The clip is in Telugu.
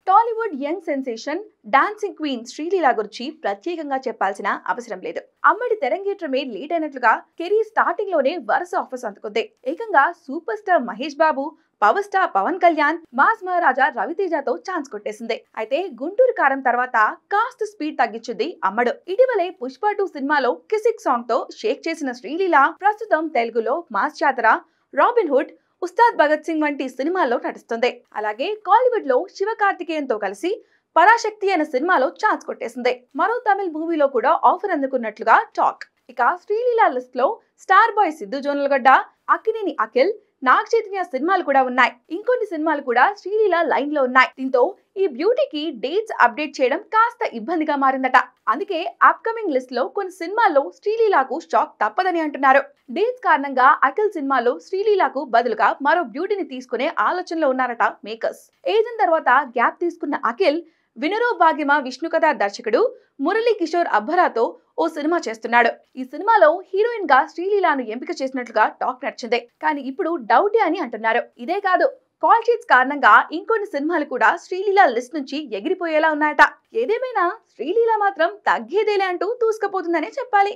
Tollywood young sensation dancing queen Sreeleela గురించి ప్రత్యేకంగా చెప్పాల్సిన అవసరం లేదు. అమ్మడి తెరంగేట్రమే లేట్ అయినట్లుగా కెరీర్ స్టార్టింగ్ లోనే వరుస ఆఫర్స్ అందుకుంది. ఏకంగా super star Mahesh Babu, power star Pawan Kalyan, mass Maharaja రవితేజతో ఛాన్స్ కొట్టేసింది. అయితే గుంటూరు కారం తర్వాత కాస్త స్పీడ్ తగ్గించింది అమ్మడు. ఇటీవలే పుష్ప 2 సినిమాలో కిసిక్ సాంగ్ తో షేక్ చేసిన శ్రీలీల ప్రస్తుతం తెలుగులో మాస్ జాతర, రాబిన్ హుడ్, ఉస్తాద్ భగత్ సింగ్ వంటి సినిమాల్లో నటిస్తుంది. అలాగే కాలీవుడ్ లో శివకార్తికేయన్ తో కలిసి పరాశక్తి అనే సినిమాలో ఛాన్స్ కొట్టేసింది. మరో తమిళ మూవీలో కూడా ఆఫర్ అందుకున్నట్లుగా టాక్. ఇక శ్రీలీల లిస్ట్ లో స్టార్ బాయ్ సిద్ధు జోనల్గడ్డ, అక్కినేని అఖిల్, నాగ చైతన్య సినిమాలు కూడా ఉన్నాయి. ఇంకొన్ని సినిమాలు కూడా శ్రీలీల లైన్ లో ఉన్నాయి. దీంతో ఈ బ్యూటీకి డేట్స్ అప్డేట్ చేయడం కాస్త ఇబ్బందిగా మారిందట. అందుకే అప్కమింగ్ లిస్ట్ లో కొన్ని సినిమాల్లో శ్రీలీలకు షాక్ తప్పదని అంటున్నారు. డేట్స్ కారణంగా అఖిల్ సినిమాలో శ్రీలీలకు బదులుగా మరో బ్యూటీని తీసుకునే ఆలోచనలో ఉన్నారట మేకర్స్. ఏజెన్ తర్వాత గ్యాప్ తీసుకున్న అఖిల్ వినరో భాగ్యమ విష్ణు కథ దర్శకుడు మురళీ కిషోర్ అబ్బరాతో ఓ సినిమా చేస్తున్నాడు. ఈ సినిమాలో హీరోయిన్ గా శ్రీలీలను ఎంపిక చేసినట్లుగా టాక్ నడిచింది. కానీ ఇప్పుడు డౌటే అని అంటున్నారు. ఇదే కాదు, కాల్ షీట్స్ కారణంగా ఇంకొన్ని సినిమాలు కూడా శ్రీలీల లిస్ట్ నుంచి ఎగిరిపోయేలా ఉన్నాయట. ఏదేమైనా శ్రీలీల మాత్రం తగ్గేదేలే అంటూ దూసుకుపోతుందనే చెప్పాలి.